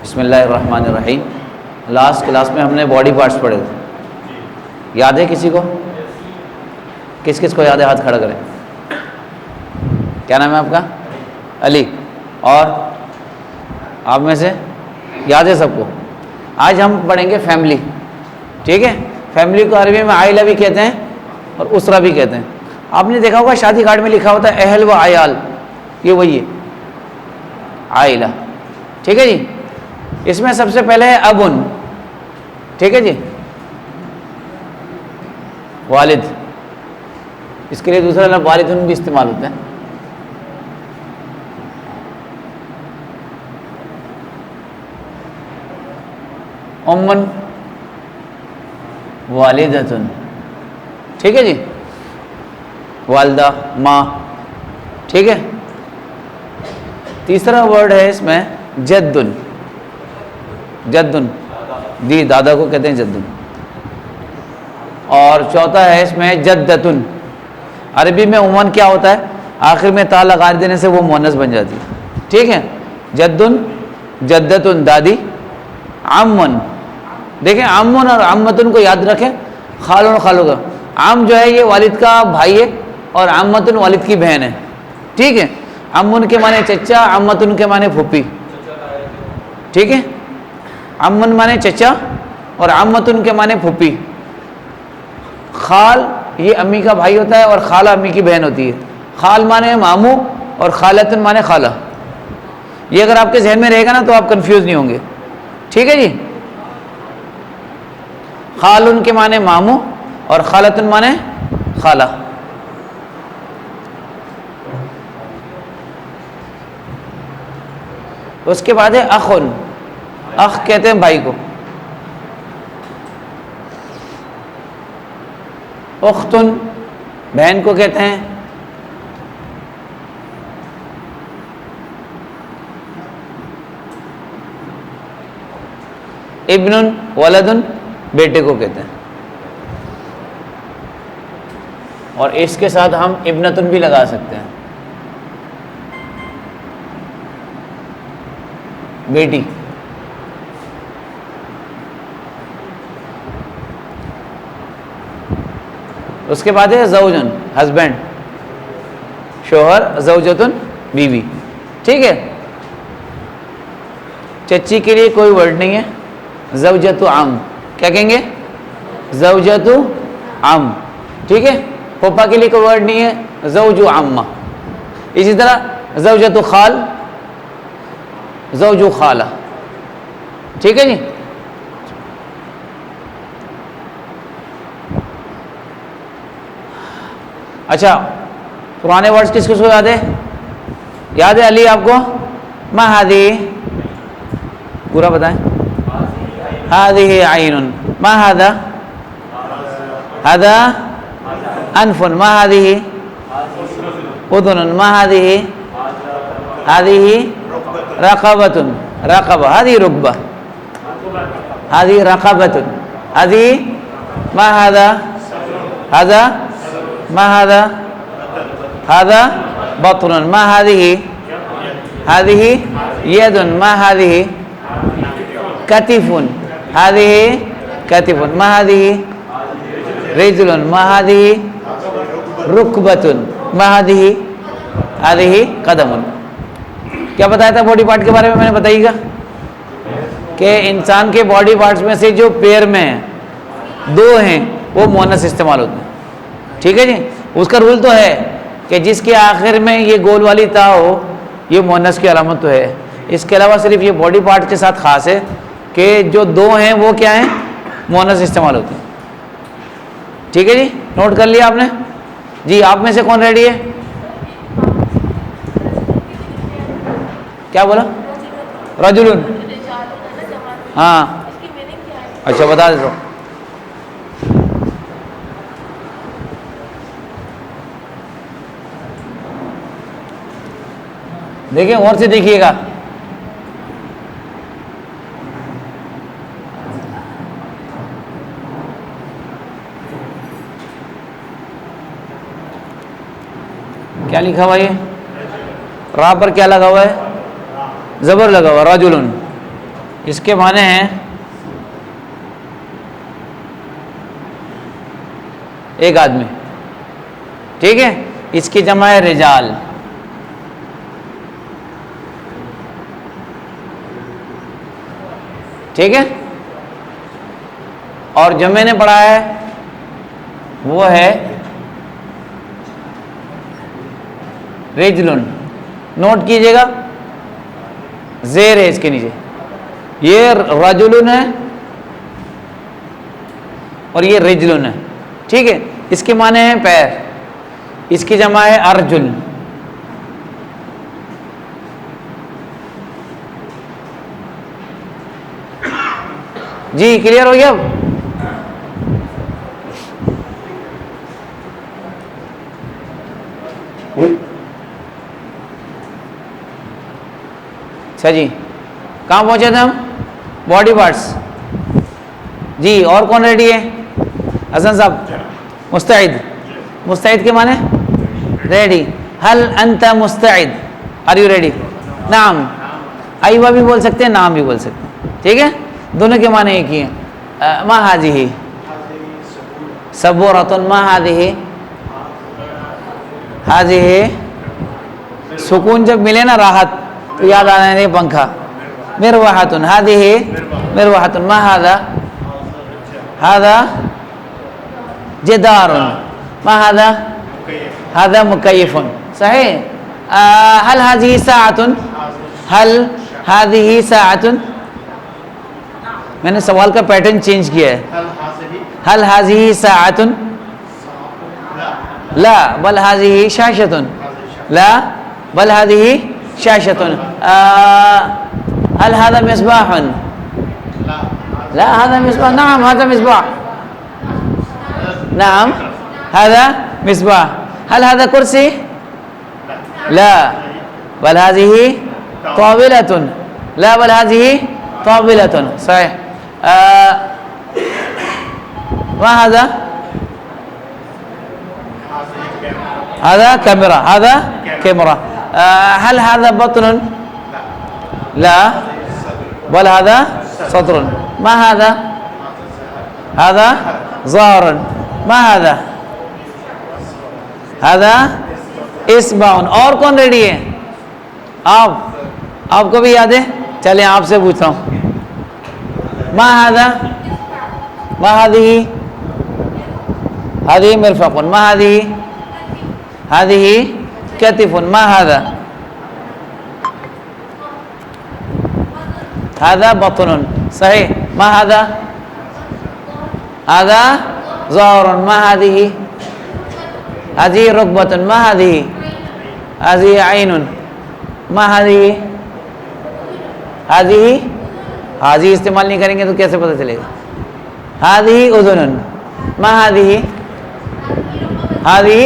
بسم اللہ الرحمن الرحیم. لاسٹ کلاس میں ہم نے باڈی پارٹس پڑھے تھے. یاد ہے کسی کو؟ کس کس کو یاد ہے ہاتھ کھڑا کریں. کیا نام ہے آپ کا؟ علی. اور آپ میں سے یاد ہے سب کو؟ آج ہم پڑھیں گے فیملی. ٹھیک ہے. فیملی کو عربی میں عائلہ بھی کہتے ہیں اور اسرہ بھی کہتے ہیں. آپ نے دیکھا ہوگا شادی کارڈ میں لکھا ہوتا ہے اہل و عیال. یہ وہی ہے عائلہ. ٹھیک ہے جی. اس میں سب سے پہلے ہے ابن. ٹھیک ہے جی. والد. اس کے لیے دوسرا لفظ والدن بھی استعمال ہوتا ہے. امن والدتن. ٹھیک ہے جی. والدہ ماں. ٹھیک ہے. تیسرا ورڈ ہے اس میں جدن. جدن دی دادا کو کہتے ہیں جدن. اور چوتھا ہے اس میں جدتن. عربی میں عموماً کیا ہوتا ہے آخر میں تا لگا دینے سے وہ مؤنث بن جاتی ہے. ٹھیک ہے. جدن جدتن دادی. عمن. دیکھیں عمن اور عمتن کو یاد رکھیں. خالون خالو کا عم جو ہے یہ والد کا بھائی ہے اور عمتن والد کی بہن ہے. ٹھیک ہے. عمن کے معنی چچا, عمتن کے معنی پھوپھی. ٹھیک ہے. عمن معنی چچا اور عمتن کے معنی پھوپھی. خال یہ امی کا بھائی ہوتا ہے اور خالہ امی کی بہن ہوتی ہے. خال معنی ماموں اور خالتن معنی خالہ. یہ اگر آپ کے ذہن میں رہے گا نا تو آپ کنفیوز نہیں ہوں گے. ٹھیک ہے جی. خالن کے معنی ماموں اور خالتن معنی خالہ. اس کے بعد ہے اخن. اخ کہتے ہیں بھائی کو. اختن بہن کو کہتے ہیں. ابن ولدن بیٹے کو کہتے ہیں. اور اس کے ساتھ ہم ابنتن بھی لگا سکتے ہیں, بیٹی. اس کے بعد ہے زوجن ہسبینڈ, شوہر. زوجتن بیوی. ٹھیک ہے. چچی کے لیے کوئی ورڈ نہیں ہے. زوجت عم کیا کہیں گے؟ زوجت عم. ٹھیک ہے. پھوپھا کے لیے کوئی ورڈ نہیں ہے. زوج عمہ. اسی طرح زوجت خال, زوج خالہ. ٹھیک ہے جی. اچھا پرانے ورڈز کس کس کو یاد ہے؟ یاد ہے علی آپ کو؟ ما ہادی پورا بتائیں. هذه عين. ما هذا؟ هذا أنف. ما هذه؟ أذن. ما هذه؟ هذه رقبة. رقبة. هذه ركبة. هذه رقبة. هذه ما هذا؟ هذا ما هذا؟ هذا بطن. ما هذه؟ هذه يد. ما هذه؟ كتف. هذه كتف. ما هذه؟ رجل. ما هذه؟ ركبة. ما هذه؟ هذه قدم. کیا بتایا تھا باڈی پارٹ کے بارے میں نے بتائیے گا کہ انسان کے باڈی پارٹس میں سے جو پیر میں ہیں دو ہیں وہ مؤنث استعمال ہوتے ہیں. ٹھیک ہے جی. اس کا رول تو ہے کہ جس کے آخر میں یہ گول والی تا ہو یہ مؤنث کی علامت تو ہے. اس کے علاوہ صرف یہ باڈی پارٹ کے ساتھ خاص ہے کہ جو دو ہیں وہ کیا ہیں مؤنث استعمال ہوتے ہیں. ٹھیک ہے جی. نوٹ کر لیا آپ نے جی. آپ میں سے کون ریڈی ہے؟ کیا بولا؟ رجلن. ہاں اچھا بتا دیتا ہوں. دیکھیں غور سے دیکھیے گا. کیا لکھا ہوا ہے؟ را پر کیا لگا ہوا ہے؟ زبر لگا ہوا. رجلن. اس کے معنی ہیں ایک آدمی، ٹھیک ہے، اس کی جمع ہے رجال، ٹھیک ہے، اور جو میں نے پڑھا ہے وہ ہے رجلن، نوٹ کیجئے گا زیر ہے اس کے نیچے، یہ رجلن ہے اور یہ رجلن ہے، ٹھیک ہے، اس کے معنی ہے پیر، اس کی جمع ہے ارجل، جی کلیئر ہو گیا اب؟ اچھا جی، کہاں پہنچے تھے ہم؟ باڈی پارٹس، جی اور کون ریڈی ہے؟ حسن صاحب مستعد، مستعد کے معنی ریڈی، هل انت مستعد، آر یو ریڈی؟ نعم، ایوہ بھی بول سکتے ہیں، نعم بھی بول سکتے ہیں، ٹھیک ہے، دونوں کے معنی ایک ہی ہیں۔ ما هذه صبورۃ، ما هذه، هذه سکون جب ملے نا راحت تو یاد آنے دے پنکھا، مروحۃ، هذه مروحۃ، ما هذا، هذا جدار، ما هذا، هذا مکیف، صحیح۔ هل هذه ساعة، هل هذه ساعة، میں نے سوال کا پیٹرن چینج کیا ہے، هل هذه ساعة، لا بل هذه شاشة، لا بل هذه شاشة، هل هذا مصباح، لا هذا مصباح، نعم هذا مصباح، نعم هذا مصباح، هل هذا كرسي، لا بل هذه طاولة، لا بل هذه طاولة، صحيح۔ ما هذا، هذا كاميرا، هذا كاميرا، هل هذا بطن، لا بل هذا صدر، ما هذا، هذا ظهر، ما هذا، هذا اصبع، اور کون ریڈی ہے؟ آپ کو بھی یاد ہے؟ چلیں آپ سے پوچھتا ہوں، ما هذا، ما هذه، هذه مرفق، ما هذه، هذه كتف، ما هذا، هذا بطن، صحيح، ما هذا، هذا ظهر، ما هذه، هذه ركبة، ما هذه، هذه عين، ما هذه، هذه، هذه استعمال نہیں کریں گے تو کیسے پتہ چلے گا؟ هذه اذن، ما هذه، هذه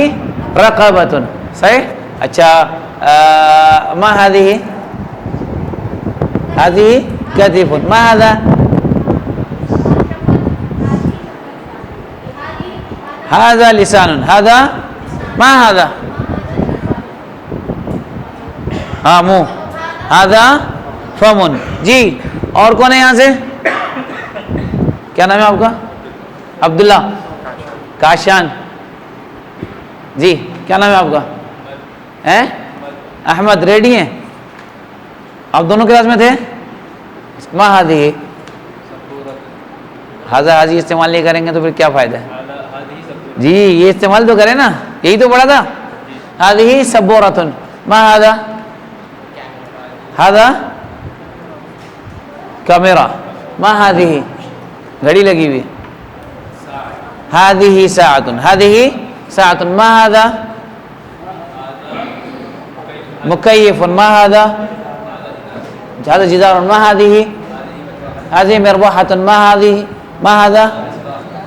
رقبة، صحیح، اچھا، ما هذه، هذه كتف، ما هذا، هذا لسان، هذا، ما هذا، ہاں منہ، هذا فم، جی اور کون ہے یہاں سے؟ کیا نام ہے آپ کا؟ عبداللہ، کاشان، جی کیا نام ہے آپ کا؟ احمد، ریڈی ہیں آپ؟ دونوں کلاس میں تھے؟ ما هذه، هذا هذه استعمال نہیں کریں گے تو پھر کیا فائدہ ہے؟ جی یہ استعمال تو کریں نا، یہی تو پڑھا تھا، هذه صبورۃ، ما هذا، هذا کیمرہ، ما هذه گھڑی لگی ہوئی، هذه ساعة، هذه ساعة، ما هذا مکیف، ما هذا، هذا جدار، ما هذه، هذه مروحة، ما هذه، ما هذا،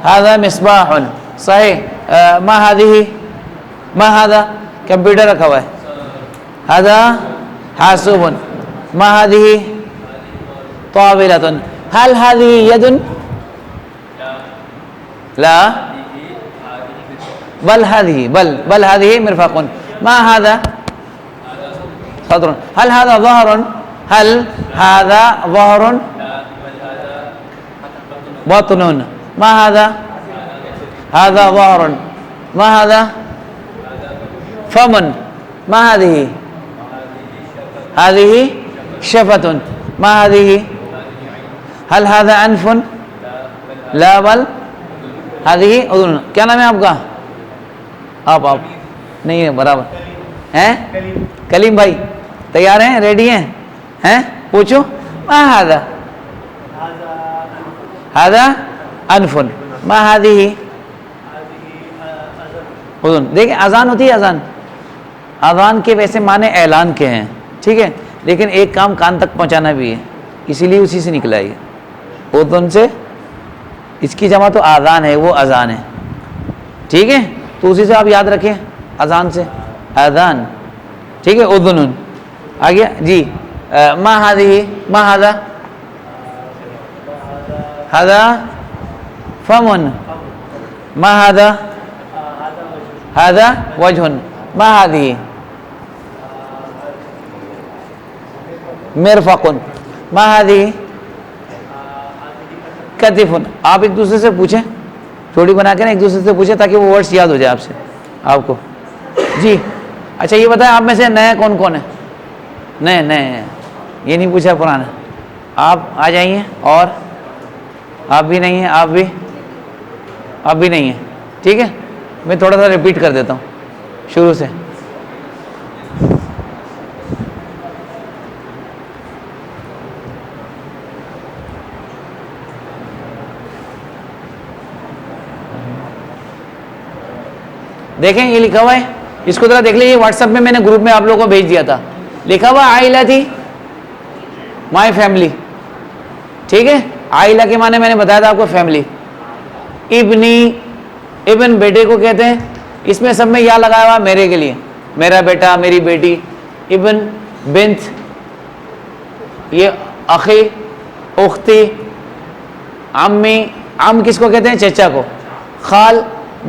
هذا مصباح، صحیح، ما هذه، ما هذا کمپیوٹر رکھا ہوا ہے، هذا حاسوب، ما هذه طاولة، هل هذه يد، لا بل هذه، بل هذه مرفق، ما هذا صدر، هل هذا ظهر، هل هذا ظهر، بطن ما هذا هذا ظهر ما هذا فم ما هذه هذه شفة ما هذه هل هذا أنف لا بل هذه أذن. کیا نام ہے آپ کا؟ آپ نہیں ہے برابر ہیں. کلیم بھائی تیار ہیں؟ ریڈی ہیں؟ پوچھو. ما هذا هذا أنف ما هذه اذن. دیکھیں اذان ہوتی ہے اذان. اذان کے ویسے معنی اعلان کے ہیں ٹھیک ہے، لیکن ایک کام کان تک پہنچانا بھی ہے، اسی لیے اسی سے نکلا ہے. اذن سے اس کی جمع تو آذان ہے، وہ اذان ہے ٹھیک ہے، تو اسی سے آپ یاد رکھیں اذان سے اذان ٹھیک ہے. اذن آ گیا جی. ما هذه ما هذا هذا فم ما هذا هذا وجه ما هذه مرفق ما هذه کتف. آپ ایک دوسرے سے پوچھیں، جوڑی بنا کے نا ایک دوسرے سے پوچھیں تاکہ وہ ورڈس یاد ہو جائے آپ سے آپ کو. جی اچھا یہ بتائیں آپ میں سے نئے کون کون ہے؟ نئے یہ نہیں پوچھا پرانا. آپ آ جائیے. اور آپ بھی نہیں ہیں، آپ بھی نہیں ہیں ٹھیک ہے. میں تھوڑا سا ریپیٹ کر دیتا ہوں شروع سے. دیکھیں یہ لکھا ہوا ہے، اس کو ذرا دیکھ لیجیے. واٹس ایپ میں میں نے گروپ میں آپ لوگوں کو بھیج دیا تھا. لکھا ہوا عائلہ تھی مائی فیملی ٹھیک ہے. عائلہ کے معنی میں نے بتایا تھا آپ کو فیملی. ابنی ابن بیٹے کو کہتے ہیں. اس میں سب میں یا لگایا ہوا میرے کے لیے، میرا بیٹا میری بیٹی. ابن بنت یہ اخی اختی. عمی عم کس کو کہتے ہیں؟ چچا کو. خال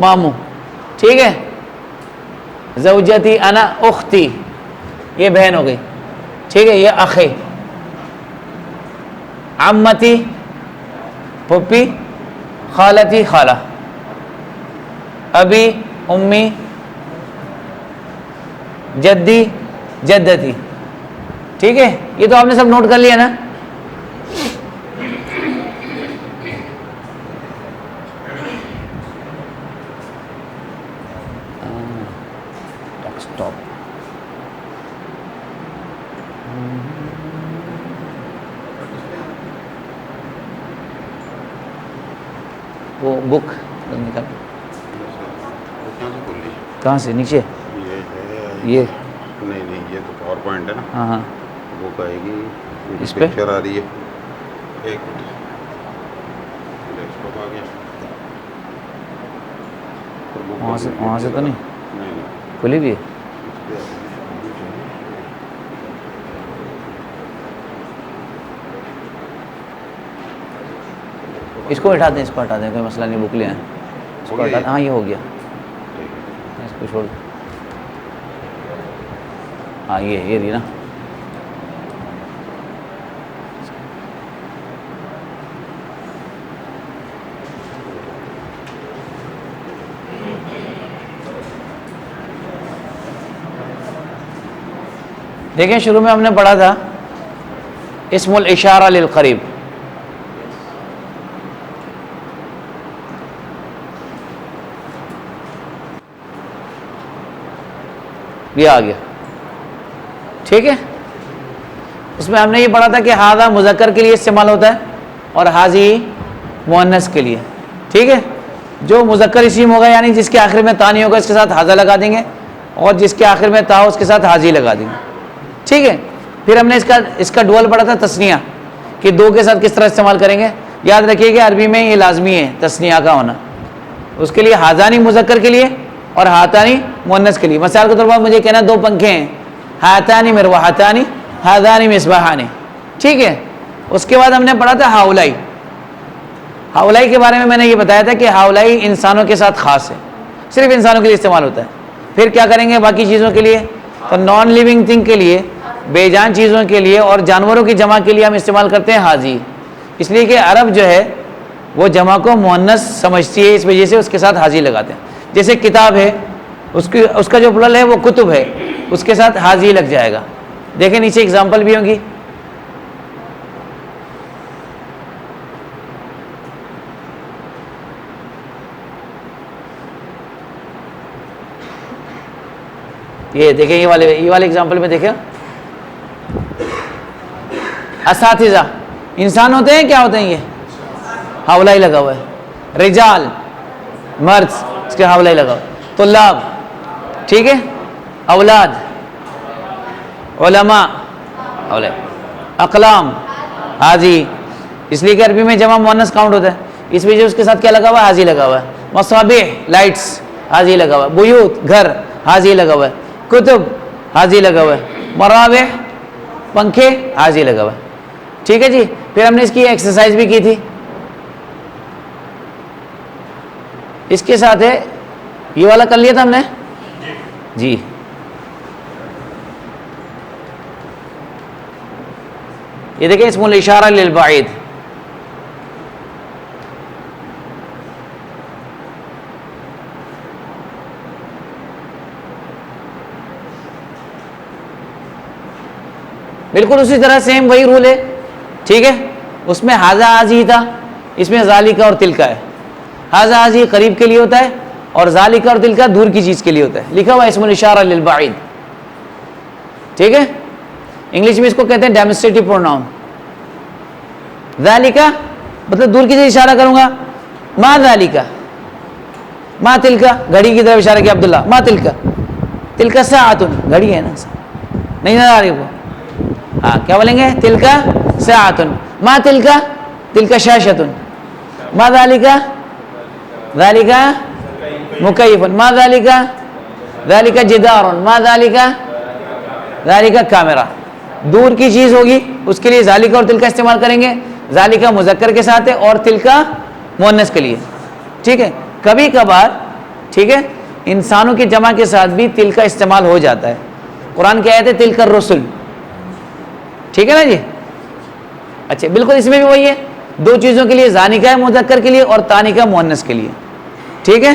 ماموں ٹھیک ہے. زوجتی انا اختی یہ بہن ہو گئی ٹھیک ہے، یہ اخی. عمتی پھپھی، خالتی خالہ. ابی امی، جدی جدتی ٹھیک ہے. یہ تو آپ نے سب نوٹ کر لیا نا. وہ بک نکال کہاں سے؟ نیچے یہ نہیں یہ تو پاور پوائنٹ ہے نا. ہاں بک آئے گی اس پہ پکچر آ رہی ہے. ایک ڈیسک ٹاپ آ گیا. وہاں سے تو نہیں کھلی بھی ہے. اس کو ہٹا دیں کوئی مسئلہ نہیں. بک لے آئیں اس کو ہٹا دیں. ہاں یہ ہو گیا. اس کو چھوڑ دیں. ہاں یہ رہی نا. دیکھیں شروع میں ہم نے پڑھا تھا اسم الاشارہ للقریب. یہ آ گیا ٹھیک ہے. اس میں ہم نے یہ پڑھا تھا کہ ہاذا مذکر کے لیے استعمال ہوتا ہے اور حاذی مؤنث کے لیے ٹھیک ہے. جو مذکر اسم ہوگا یعنی جس کے آخر میں تا نہیں ہوگا اس کے ساتھ ہاذا لگا دیں گے، اور جس کے آخر میں تا ہو اس کے ساتھ حاذی لگا دیں گے ٹھیک ہے. پھر ہم نے اس کا ڈوئل پڑھا تھا تثنیہ کہ دو کے ساتھ کس طرح استعمال کریں گے. یاد رکھیے کہ عربی میں یہ لازمی ہے تثنیہ کا ہونا. اس کے لیے ہاذانی مذکر کے لیے اور ہاتانی مؤنث کے لیے. مثال کے طور پر مجھے کہنا دو پنکھے ہیں، ہاتانی مروحتانی ہاذانی مصباحانی ٹھیک ہے. اس کے بعد ہم نے پڑھا تھا ہاؤلائی. ہاؤلائی کے بارے میں نے یہ بتایا تھا کہ ہاؤلائی انسانوں کے ساتھ خاص ہے، صرف انسانوں کے لیے استعمال ہوتا ہے. پھر کیا کریں گے باقی چیزوں کے لیے؟ تو نان لیونگ تھنگ کے لیے، بے جان چیزوں کے لیے اور جانوروں کی جمع کے لیے ہم استعمال کرتے ہیں حاضی. اس لیے کہ عرب جو ہے وہ جمع کو مؤنث سمجھتی ہے، اس وجہ سے اس کے ساتھ حاضی لگاتے ہیں. جیسے کتاب ہے، اس کا جو پلل ہے وہ کتب ہے، اس کے ساتھ حاضی لگ جائے گا. دیکھیں نیچے اگزامپل بھی ہوں گی. یہ دیکھیں یہ والے اگزامپل میں دیکھیں. اساتذہ انسان ہوتے ہیں، کیا ہوتے ہیں؟ یہ حولائی لگا ہوا ہے. رجال مرد، اس کے حولائی لگا ہوا ہے. طلاب، ٹھیک ہے. اولاد، علماء، حولائی. اقلام، حاضی، اس لیے کہ عربی میں جمع مؤنث کاؤنٹ ہوتا ہے، اس وجہ سے اس کے ساتھ کیا لگا ہوا ہے؟ حاضی لگا ہوا ہے. مصابیح، لائٹس، حاضی لگا ہوا ہے. بیوت، گھر، حاضی لگا ہوا ہے. کتب، حاضی لگا ہوا ہے. مراوح، پنکھے، حاضی لگا ہوا ہے. ٹھیک ہے جی. پھر ہم نے اس کی ایکسرسائز بھی کی تھی. اس کے ساتھ ہے یہ والا کر لیا تھا ہم نے جی. یہ دیکھیں اسم الاشارہ للبعید. بالکل اسی طرح سیم وہی رول ہے. ٹھیک ہے. اس میں حاضہ حاضی تھا، اس میں ذالکہ اور تلکہ ہے. حاضہ حاضی قریب کے لیے ہوتا ہے اور ذالکہ اور تلکہ دور کی چیز کے لیے ہوتا ہے. لکھا ہوا اسم الاشارہ للبعید. ٹھیک ہے. انگلش میں اس کو کہتے ہیں ڈیمونسٹریٹو پروناؤن. ذالکہ مطلب دور کی چیز اشارہ کروں گا. ما ذالکہ، ما تلکہ، گھڑی کی طرف اشارہ کیا عبداللہ. ما تلکہ، تلکہ ساعۃ، گھڑی ہے نا، نہیں نظر آ رہی کو. ہاں کیا بولیں گے؟ تلکہ ساعۃ. ما تلکہ، تلکہ شاشۃ. ما ذالکہ، ذالکہ مکیف. ما ذالکہ، ذالکہ جدار. ما ذالکہ، ذالکہ کیمرہ. دور کی چیز ہوگی اس کے لیے ذالکہ اور تلکہ استعمال کریں گے. ذالکہ مذکر کے ساتھ ہے اور تلکہ مؤنث کے لیے. ٹھیک ہے. کبھی کبھار ٹھیک ہے انسانوں کی جمع کے ساتھ بھی تلکہ استعمال ہو جاتا ہے. قرآن کی آیت ہے تلکہ الرسل. ٹھیک ہے نا جی. اچھا بالکل اس میں بھی وہی ہے، دو چیزوں کے لیے، ذالکہ مذکر کے لیے اور تانکہ مؤنث کے لیے. ٹھیک ہے.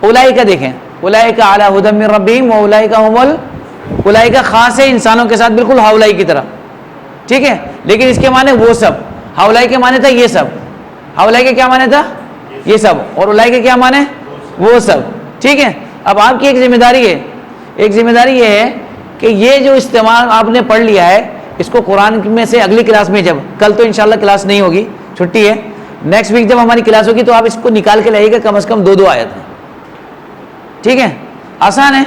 اولئک دیکھیں، اولئک علی ھدی من ربہم واولئک هم اولئک خاص ہے انسانوں کے ساتھ بالکل ہاؤلائی کی طرح. ٹھیک ہے. لیکن اس کے معنی وہ سب. ہاؤلائی کے معنی تھا یہ سب. ہاؤلائی کے کیا معنی تھا؟ یہ سب. اور اولئک کے کیا معنی؟ وہ سب. ٹھیک ہے. اب آپ کی ایک ذمہ داری ہے، ایک ذمہ داری یہ ہے کہ یہ جو استعمال آپ نے پڑھ لیا ہے اس کو قرآن میں سے اگلی کلاس میں، جب کل تو انشاءاللہ کلاس نہیں ہوگی، چھٹی ہے، نیکسٹ ویک جب ہماری کلاس ہوگی تو آپ اس کو نکال کے لائیے گا کم از کم 2 آیت. ٹھیک ہے. آسان ہے.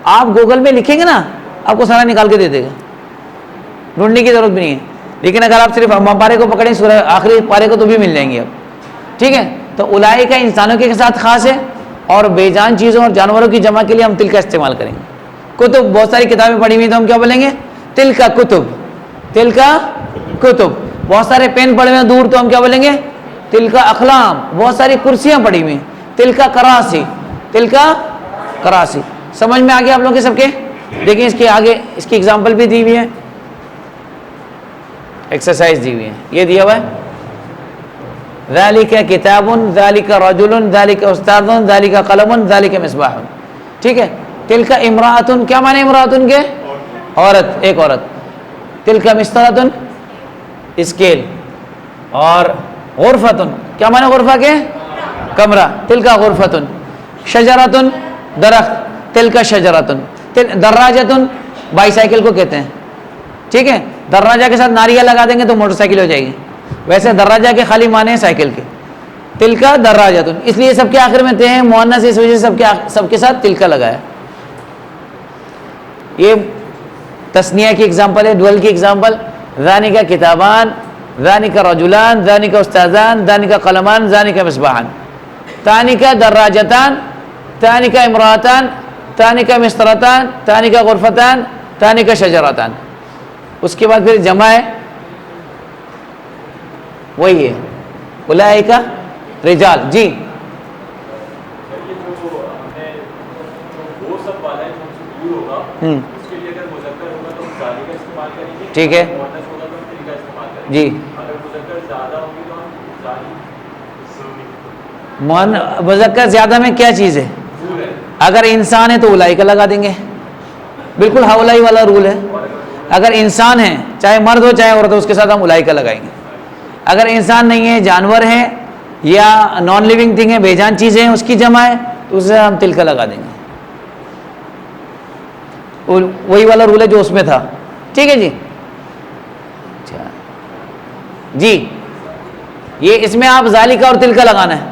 آپ گوگل میں لکھیں گے نا آپ کو سارا نکال کے دے دے گا، ڈھونڈنے کی ضرورت بھی نہیں ہے. لیکن اگر آپ صرف ہم پارے کو پکڑیں سورہ آخری پارے کو تو بھی مل جائیں گے اب. ٹھیک ہے. تو اولئک انسانوں کے ساتھ خاص ہے اور بے جان چیزوں اور جانوروں کی جمع کے لیے ہم تلکہ استعمال کریں گے. کتب، بہت ساری کتابیں پڑھی ہوئی تو ہم کیا بولیں گے؟ تلکہ کتب. تلکہ کتب. بہت سارے پین پڑے ہوئے دور تو ہم کیا بولیں گے؟ تلکہ اقلام. بہت ساری کرسیاں پڑھی ہوئی، تلکہ کراسی. تلکہ کراسی. سمجھ میں آ گیا آپ لوگوں کے سب کے؟ دیکھیں اس کے آگے اس کی اگزامپل بھی دی ہوئی ہے، ایکسرسائز دی ہوئی ہے. یہ دیا ہوا ہے ذالک کتاب، ذالک رجل، ذالک استاذ، ذالک قلم، ذالک مصباح. ٹھیک ہے. تلکہ امراۃ، کیا معنی امراۃ کے؟ عورت، ایک عورت. تلکہ مسطرۃ، اسکیل. اور غرفۃ، کیا معنی غرفہ کے؟ کمرہ. تلکہ غرفۃ. شجرۃ، درخت. تلکہ شجرۃ. دراجۃ، بائی سائیکل کو کہتے ہیں. ٹھیک ہے. دراجہ کے ساتھ ناریہ لگا دیں گے تو موٹر سائیکل ہو جائے گی. ویسے دراجہ کے خالی معنی ہے سائیکل کے. تلکہ دراجۃ، اس لیے سب کے آخر میں تے ہیں مؤنث، اس وجہ سے سب کے ساتھ تلکہ لگایا. یہ تثنیہ کی اگزامپل ہے، ڈوئل کی اگزامپل. ذالک کتابان، ذالک رجلان، ذالک استاذان، ذالک قلمان، ذالک مصباحان. تانکہ دراجتان، تانکہ امراتان، تانکہ مصطرتان، تانکہ غرفتان، تانکہ شجرتان. اس کے بعد پھر جمع ہے وہی ہے اولئک رجال. جی ٹھیک ہے. جی مذکر زیادہ میں کیا چیز ہے؟ اگر انسان ہے تو اولائی کا لگا دیں گے، بالکل ہاولائی والا رول ہے. اگر انسان ہے چاہے مرد ہو چاہے عورت ہو اس کے ساتھ ہم اولائی کا لگائیں گے. اگر انسان نہیں ہے، جانور ہے یا نان لیونگ تھنگ ہے، بے جان چیزیں ہیں، اس کی جمع ہے تو اسے ہم تل کا لگا دیں گے. وہی والا رول ہے جو اس میں تھا. ٹھیک ہے جی. جی یہ اس میں آپ ذالکہ اور تل کا لگانا ہے.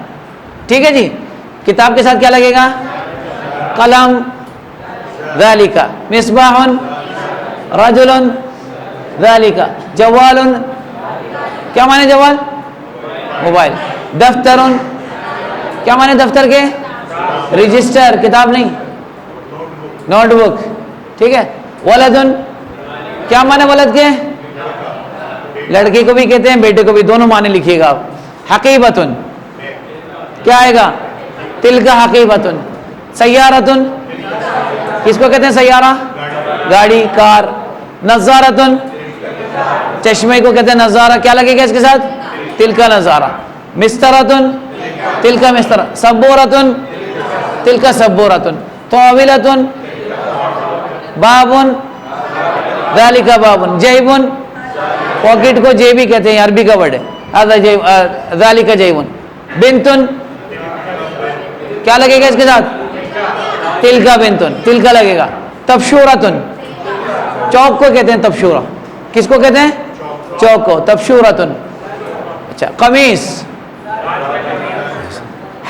ٹھیک ہے جی. کتاب کے ساتھ کیا لگے گا؟ قلم، ذالکہ. مصباح، رجل، ذالکہ. جوال، کیا معنی جوال؟ موبائل. دفتر، کیا معنی دفتر کے؟ رجسٹر، کتاب نہیں، نوٹ بک. ٹھیک ہے. ولد، کیا معنی ولد کے؟ لڑکی کو بھی کہتے ہیں بیٹے کو بھی، دونوں معنی لکھیے گا آپ. حقیبۃ، کیا آئے گا؟ تلک حقیبۃ. سیارۃ، کس کو کہتے ہیں سیارہ؟ گاڑی، کار. نظارۃ، چشمے کو کہتے ہیں نظارہ، کیا لگے گا اس کے ساتھ؟ تلک نظارہ. مسترۃ، تلک مسترہ. سبورۃ، تلک سبورۃ. طاولۃ، باب، ذالک باب. جیب، پاکٹ کو جیب بھی کہتے ہیں، عربی کا ورڈ ہے. ذالک جیب. بنت، کیا لگے گا اس کے ساتھ؟ تلک بنت، تلک لگے گا. تبشورۃ، چوک کو کہتے ہیں تبشورہ. کس کو کہتے ہیں؟ چوک کو. تبشورۃ. اچھا. قمیص.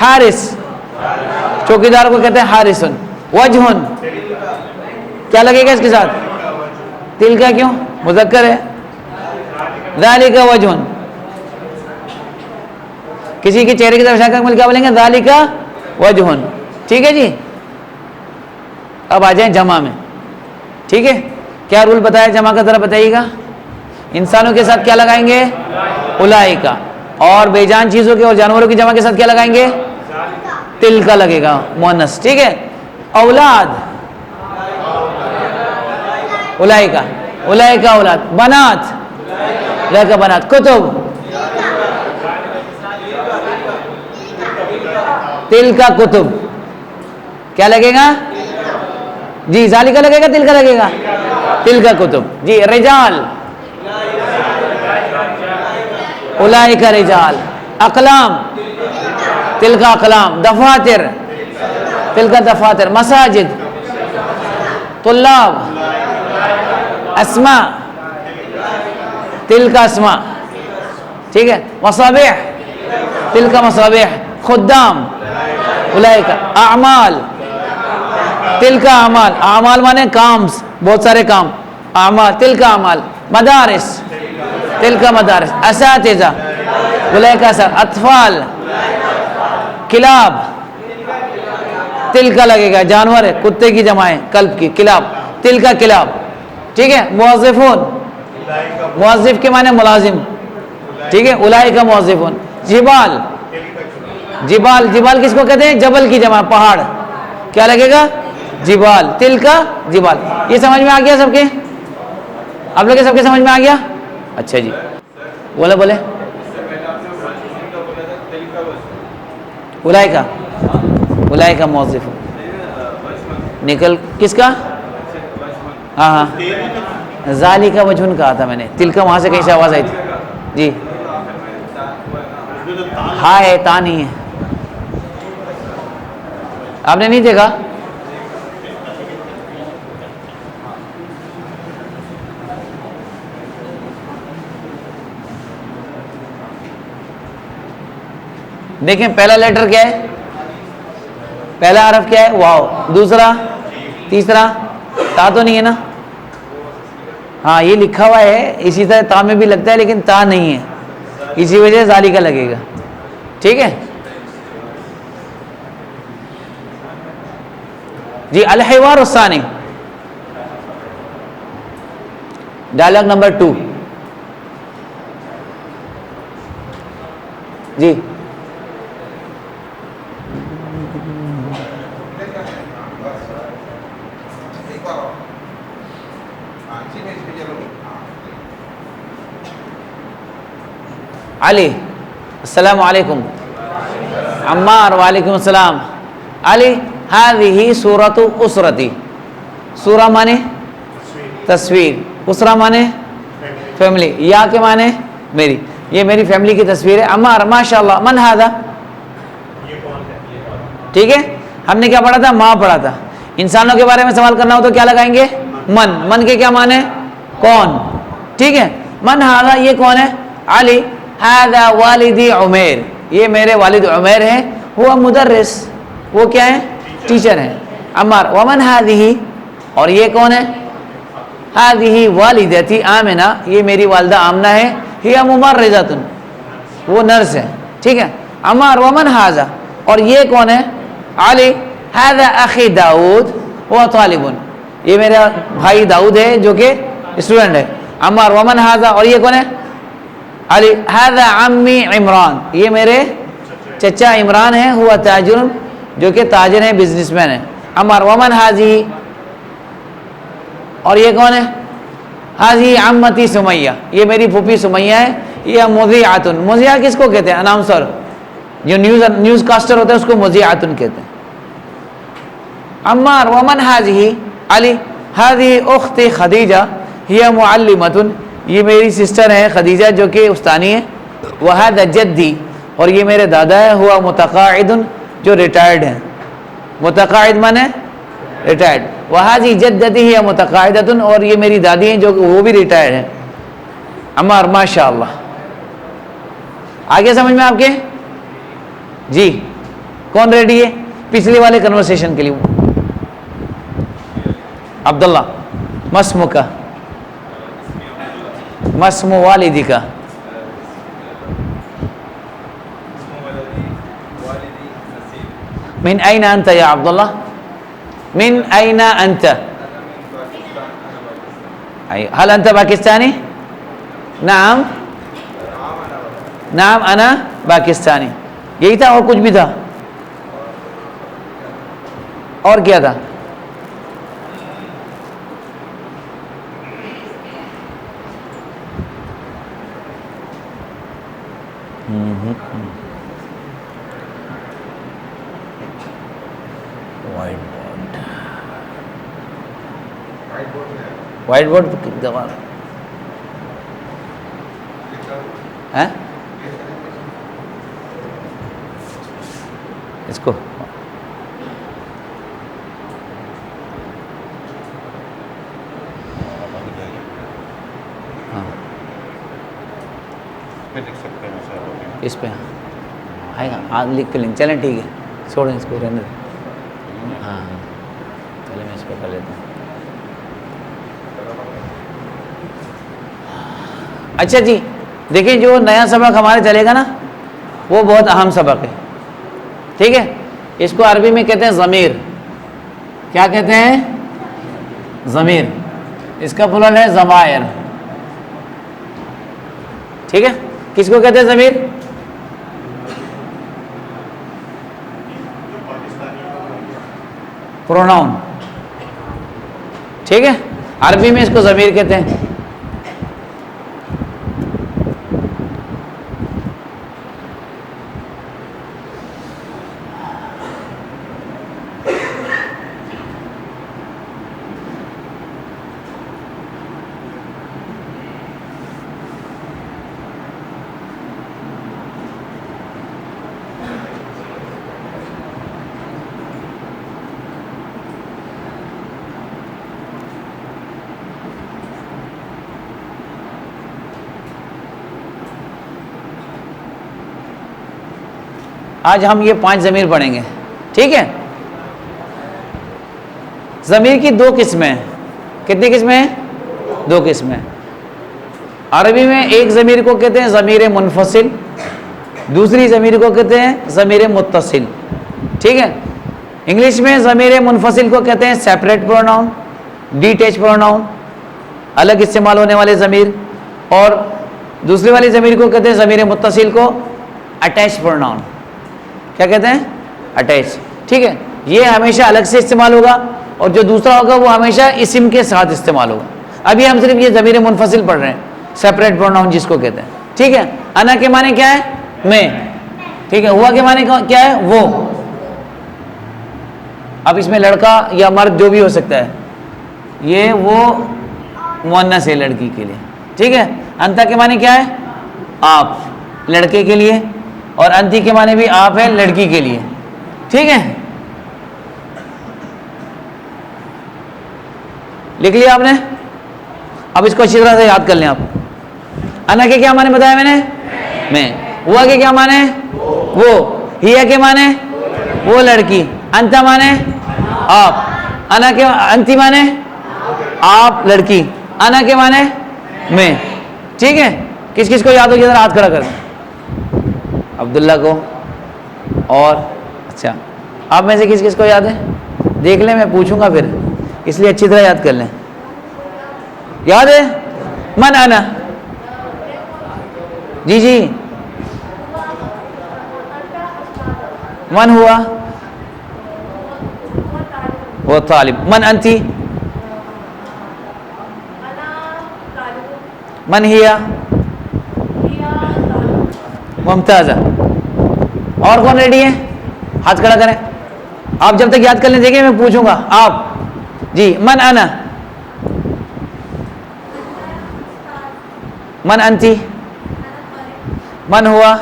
حارس، چوکیدار کو کہتے ہیں حارس. وجہ، کیا لگے گا اس کے ساتھ؟ تل کا. کیوں؟ مذکر ہے. ذالک وجہ. کسی کے چہرے کی طرف اشارہ کر کیا بولیں گے؟ ذالک وجہ. ٹھیک ہے جی. اب آ جائیں جمع میں. ٹھیک ہے. کیا رول بتایا جمع کا، ذرا بتائیے گا. انسانوں کے ساتھ کیا لگائیں گے؟ اولئک. اور بے جان چیزوں کے اور جانوروں کی جمع کے ساتھ کیا لگائیں گے؟ تل کا لگے گا، مؤنث. ٹھیک ہے. اولاد، اولئک، اولئک اولاد. بنات، اولئک بنات. کتب، تل کا کتب. کیا لگے گا؟ جی ذالکہ لگے گا، تل کا لگے گا؟ تل کا کتب. جی رجال، اولئک رجال. اقلام، تل کا اقلام. دفاتر، تل کا دفاتر. مساجد، طلاب. اسماء، تل کا اسماء. ٹھیک ہے. مصابیح، تل کا مصابیح. خدام، اولئک. اعمال، تل کا اعمال. اعمال مانے کام، بہت سارے کام. اعمال، تل کا اعمال. مدارس، تل کا مدارس. اساتذہ، اولئک اساتذہ. اطفال، کلاب، تل کا لگے گا. جانور ہے، کتے کی جمع ہے کلب کی. کلاب، تل کا کلاب. ٹھیک ہے. موظفون، موظف کے معنی ملازم. ٹھیک ہے. اولئک موظفون. جبال، جبال. جبال کس کو کہتے ہیں؟ جبل کی جمع، پہاڑ. کیا لگے گا؟ جبال. تل کا جبال. یہ سمجھ میں آ گیا سب کے؟ آپ لوگ کے سب کے سمجھ میں آ گیا؟ اچھا جی. بولے بولے. اولئک، اولئک موظفون. نکل کس کا؟ ہاں ہاں ذالکہ وجہ کہا تھا میں نے. تل کا وہاں سے کہیں سے آواز آئی تھی. جی ہاں ہے، تا نہیں ہے. آپ نے نہیں دیکھا؟ دیکھیں پہلا لیٹر کیا ہے؟ پہلا حرف کیا ہے؟ واو. دوسرا، تیسرا. تا تو نہیں ہے نا؟ ہاں یہ لکھا ہوا ہے، اسی طرح تا میں بھی لگتا ہے لیکن تا نہیں ہے، اسی وجہ سے ذالکہ لگے گا. ٹھیک ہے جی. الحوار الثانی، ڈائلاگ نمبر 2. جی علی، السلام علیکم. عمار وعلیکم السلام. علی هذه سورۃ اسرتی. سورہ مانے تصویر, اسرہ مانے فیملی, یا کے مانے میری, یہ میری فیملی کی تصویر ہے. عمار ماشاء اللہ. من هذا, ٹھیک ہے. ہم نے کیا پڑھا تھا؟ ماں پڑھا تھا. انسانوں کے بارے میں سوال کرنا ہو تو کیا لگائیں گے؟ من. من کے کیا معنی؟ کون, ٹھیک ہے. من هذا, یہ کون ہے؟ علی. هذا والدی عمیر, یہ میرے والد عمیر ہیں. ہوا مدرس, وہ کیا ہے؟ ٹیچر ہیں. عمار. ومن هذه, اور یہ کون ہے؟ هذه والدتی آمنہ, یہ میری والدہ آمنہ ہے. ہی ممرضۃ, وہ نرس ہے, ٹھیک ہے. عمار. ومن هذا, اور یہ کون ہے؟ علی. هذا اخی داؤد وہ طالب, یہ میرا بھائی داؤد ہے جو کہ اسٹوڈنٹ ہے. عمار. ومن هذا, اور یہ کون ہے؟ علی. هذا عمی عمران, یہ میرے چچا عمران ہے. ہوا تاجر, جو کہ تاجر ہیں, بزنس مین ہے. عمار. ومن هذه, اور یہ کون ہے؟ هذه عمتی سمیہ, یہ میری پھوپھی سمیہ ہے. یہ مذیعۃ, مذیع کس کو کہتے ہیں؟ اناؤنسر, جو نیوز کاسٹر ہوتا ہے اس کو مذیعۃ کہتے ہیں. عمار. ومن هذه, علی. هذه اختی خدیجہ, ہی معلمۃ, یہ میری سسٹر ہے خدیجہ جو کہ استانی ہے. وهذا جدی, اور یہ میرے دادا ہے. ہوا متقاعد, جو ریٹائرڈ ہیں. متقاعد مانے ریٹائرڈ. وهذه جدتی ہی متقاعدۃ, اور یہ میری دادی ہیں جو کہ وہ بھی ریٹائرڈ ہیں. عمار ماشاء اللہ. آگے سمجھ میں آپ کے؟ جی. کون ریڈی ہے پچھلے والے کنورسیشن کے لیے؟ عبداللہ. مسم کا, مسم والدی کا. من أين أنت يا عبد الله؟ من أين أنت؟ هل أنت باكستاني؟ نعم نعم أنا باکستانی. یہی تھا اور کچھ بھی تھا؟ اور کیا تھا؟ وائٹ بورڈ دبا اس کو. اس پہ آئے گا, لکھ کے لیں. چلیں ٹھیک ہے, چھوڑیں اس کو, رہنے دیں. ہاں چلیں میں اس پہ کر لیتا ہوں. اچھا جی, دیکھیں جو نیا سبق ہمارے چلے گا نا وہ بہت اہم سبق ہے, ٹھیک ہے. اس کو عربی میں کہتے ہیں ضمیر. کیا کہتے ہیں؟ ضمیر. اس کا پلل ہے ضمائر, ٹھیک ہے. کس کو کہتے ہیں ضمیر؟ پروناؤن, ٹھیک ہے. عربی میں اس کو ضمیر کہتے ہیں. آج ہم یہ 5 ضمیر پڑھیں گے, ٹھیک ہے. ضمیر کی 2 قسمیں. کتنی قسمیں ہیں؟ 2 قسمیں. عربی میں ایک ضمیر کو کہتے ہیں ضمیر منفصل, دوسری ضمیر کو کہتے ہیں ضمیر متصل, ٹھیک ہے. انگلش میں ضمیر منفصل کو کہتے ہیں سیپریٹ پروناؤن, ڈیٹیچ پروناؤن, الگ استعمال ہونے والے ضمیر. اور دوسری والی ضمیر کو کہتے ہیں ضمیر متصل کو اٹیچ پروناؤن. کیا کہتے ہیں؟ اٹیچ, ٹھیک ہے. یہ ہمیشہ الگ سے استعمال ہوگا اور جو دوسرا ہوگا وہ ہمیشہ اسم کے ساتھ استعمال ہوگا. ابھی ہم صرف یہ ضمیر منفصل پڑھ رہے ہیں, سیپریٹ پروناؤن جس کو کہتے ہیں, ٹھیک ہے. انا کے معنی کیا ہے؟ میں. ٹھیک ہے, ہوا کے معنی کیا ہے؟ وہ. اب اس میں لڑکا یا مرد جو بھی ہو سکتا ہے, یہ وہ مؤنث ہے لڑکی کے لیے. ٹھیک ہے, انتا کے معنی کیا ہے؟ آپ, لڑکے کے لیے, اور انتی کے معنی بھی آپ ہے لڑکی کے لیے. ٹھیک ہے, لکھ لیا آپ نے؟ اب اس کو اچھی طرح سے یاد کر لیں آپ. انا کے کیا معنی بتایا میں نے؟ میں. ہوا کے کیا معنی؟ وہ. ہیا کے معنی؟ وہ لڑکی. انتا معنی؟ آپ. انا کے انتی معنی؟ آپ لڑکی. انا کے معنی؟ میں. ٹھیک ہے, کس کس کو یاد ہو گیا ذرا ہاتھ کھڑا کر. عبداللہ کو, اور اچھا آپ میں سے کس کس کو یاد ہے؟ دیکھ لیں, میں پوچھوں گا پھر, اس لیے اچھی طرح یاد کر لیں. یاد ہے؟ من انا. جی جی, من ہوا, وہ طالب. من انتی, من ہیا, ممتازہ. اور کون ریڈی ہے؟ ہاتھ کھڑا کریں. آپ جب تک یاد کر لیں, دیکھیں میں پوچھوں گا. آپ جی, من انا, من انتی, من ہوا,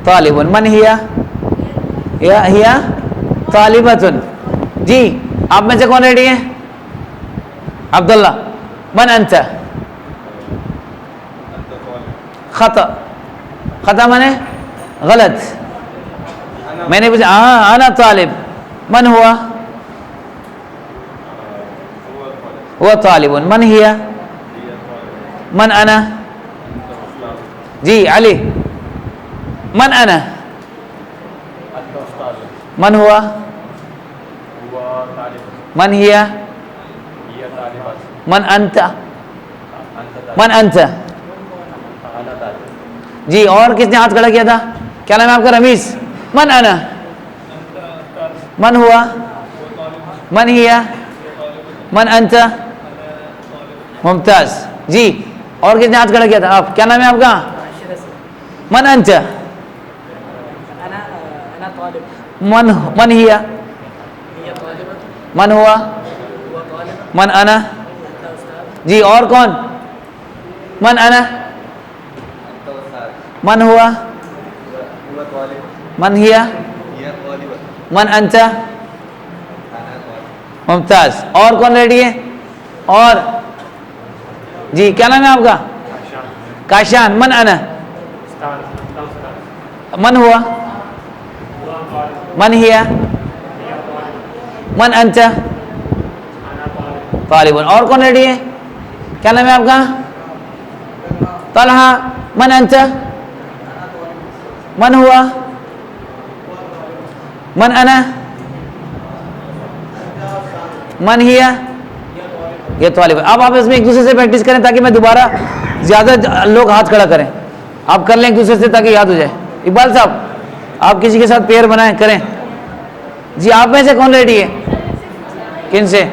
طالب. من ہیا, ہیا طالبۃ. جی, آپ میں سے کون ریڈی ہے؟ عبداللہ. من انت, خطا. خطا مانے غلط. میں نے پوچھا ہاں انا طالب. من ہوا, وہ طالب. من ہیا, من انا. جی علی, من انا, من ہوا, من ہیا, من انت, من انت. جی, اور کس نے ہاتھ کھڑا کیا تھا؟ کیا نام ہے آپ کا؟ رمیز. من انا, من ہوا, من ہیا, من انت. ممتاز. جی, اور کس نے ہاتھ کھڑا کیا تھا؟ آپ, کیا نام ہے آپ کا؟ من انت, من ہیا, من ہوا, من انا. جی, اور کون؟ من انا, من ہوا, من ہیا, من انت. ممتاز. اور کون ریڈی ہے؟ اور جی, کیا نام ہے آپ کا؟ کاشان. من انا, من ہوا, من ہیا, من انت. طالب. اور کون ریڈی ہے؟ کیا نام ہے آپ کا؟ طلحہ. من انت, من ہوا, من انا, من ہیا, یہ طالب. اب آپ اس میں ایک دوسرے سے پریکٹس کریں تاکہ میں دوبارہ زیادہ لوگ ہاتھ کھڑا کریں. آپ کر لیں ایک دوسرے سے تاکہ یاد ہو جائے. اقبال صاحب, آپ کسی کے ساتھ پیئر بنائیں, کریں. جی, آپ میں سے کون ریڈی ہے؟ کن سے؟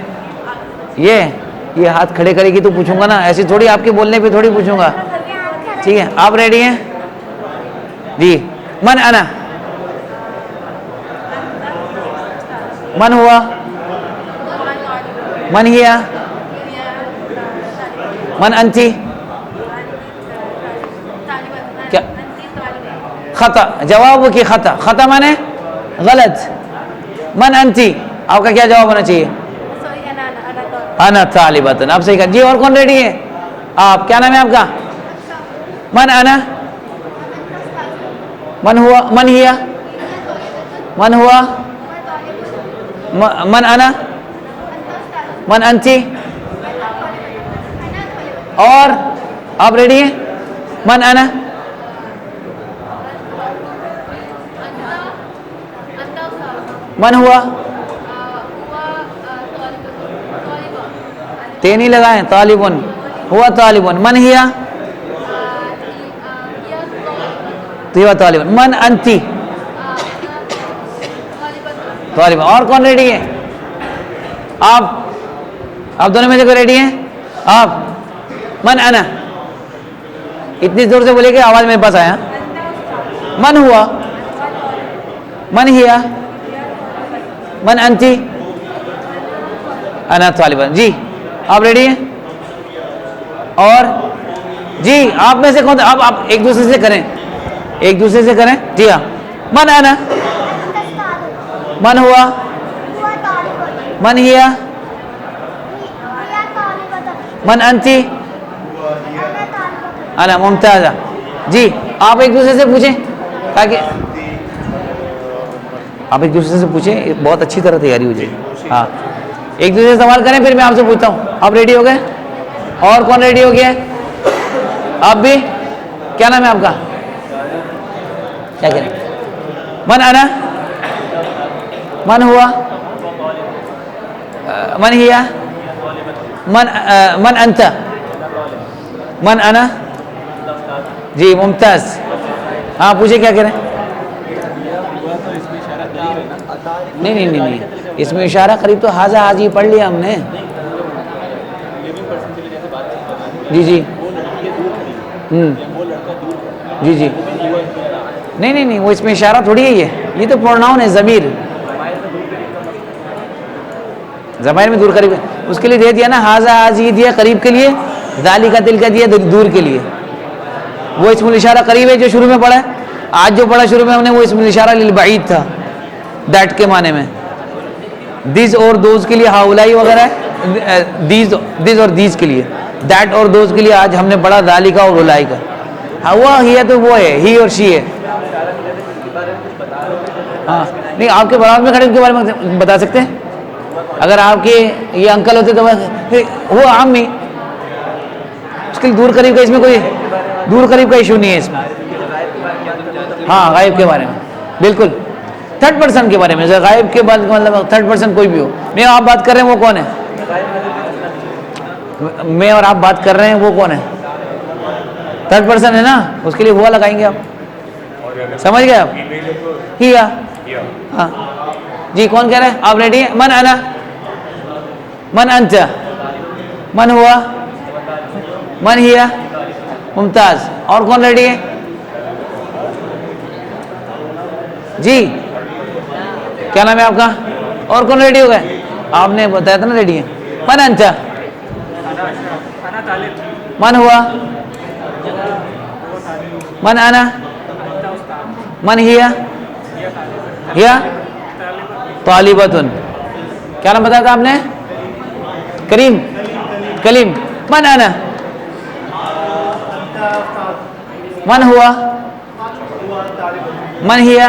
یہ ہاتھ کھڑے کرے گی تو پوچھوں گا نا, ایسی تھوڑی آپ کے بولنے پہ تھوڑی پوچھوں گا. ٹھیک ہے, آپ ریڈی ہیں؟ جی, من انا, من ہوا, من ہیا, من انتی. کیا خطا, جواب کی خطا. خطا مانے غلط. من انتی, آپ کا کیا جواب ہونا چاہیے؟ انا طالبۃ. آپ صحیح کہا. جی, اور کون ریڈی ہے؟ آپ, کیا نام ہے آپ کا؟ من انا, من ہوا, من ہیا, من ہوا, من انا, من انتی. اور آپ ریڈی ہیں؟ من انا, من ہوا, تینی لگائیں. طالبن, ہوا طالبن. من ہیا, ہوا طالبن. من انتی, طالبن. اور کون ریڈی ہے؟ آپ دونوں میں سے کوئی ریڈی ہیں؟ آپ, من انا, اتنی زور سے بولے کہ آواز میرے پاس آیا. من ہوا, من ہیا, من انتی, انا طالبہ. جی آپ ریڈی ہیں؟ اور جی آپ میں سے کون, آپ ایک دوسرے سے کریں, ایک دوسرے سے کریں. جی ہاں. من انا, من ہوا, من ہیا, من انتی, انا. ممتاز. جی آپ ایک دوسرے سے پوچھیں تاکہ آپ ایک دوسرے سے پوچھیں, بہت اچھی طرح تیاری ہو جائے. ہاں ایک دوسرے سے سوال کریں, پھر میں آپ سے پوچھتا ہوں. آپ ریڈی ہو گئے؟ اور کون ریڈی ہو گیا ہے؟ آپ بھی. کیا نام ہے آپ کا؟ کیا کریں؟ من انا, من ہوا, من ہیا, من انت, من انا. جی ممتاز. ہاں پوچھیں کیا کریں. نہیں نہیں نہیں نہیں, اس میں اشارہ قریب تو حاضہ حاضی پڑھ لیا ہم نے. جی جی جی جی. نہیں نہیں نہیں, وہ اس میں اشارہ تھوڑی ہے, یہ تو پروناؤن ہے, ضمیر. ضمیر میں دور قریب, اس کے لیے دے دیا نا, حاضہ حاضی دیا قریب کے لیے, ذالک کا دل کا دیا دور کے لیے. وہ اسم الاشارہ قریب ہے جو شروع میں پڑھا ہے. آج جو پڑھا شروع میں ہم نے وہ اسم الاشارہ للبعید تھا, دیٹ کے معنی میں. دیز اور دوز کے لیے ہاؤلائی وغیرہ ہے, دیز اور دیز کے لیے. دیٹ اور دوز کے لیے آج ہم نے پڑھا ذالک اور اولائی کا. ہوا ہی تو وہ ہے, ہی اور شی ہے. ہاں نہیں, آپ کے برابر میں کھڑے کے بارے میں بتا سکتے ہیں. اگر آپ کے یہ انکل ہوتے تو وہ عام ہی, اس کے لیے دور قریب کا اس میں کوئی دور قریب کا ایشو نہیں ہے اس میں. ہاں غائب کے بارے میں بالکل, تھرڈ پرسن کے بارے میں. غائب کے بعد مطلب تھرڈ پرسن کوئی بھی ہو. میں آپ بات کر رہے ہیں وہ کون ہے؟ میں اور آپ بات کر رہے ہیں وہ کون ہے؟ تھرڈ پرسن ہے نا, اس کے لیے ہوا لگائیں گے آپ. سمجھ گئے آپ؟ ہیا. ہاں جی کون کہہ رہے ہیں؟ آپ ریڈی ہیں؟ من انا, من انت, من ہوا, من ہیا. ممتاز. اور کون ریڈی ہے؟ جی کیا نام ہے آپ کا؟ اور کون ریڈی ہو گئے؟ آپ نے بتایا تھا نا ریڈی ہے. من انت, من ہوا, من انا, من ہیا, ہیا طالبۃن. کیا نام بتایا تھا آپ نے؟ کریم. کلیم. من انا, من ہوا, من ہیا,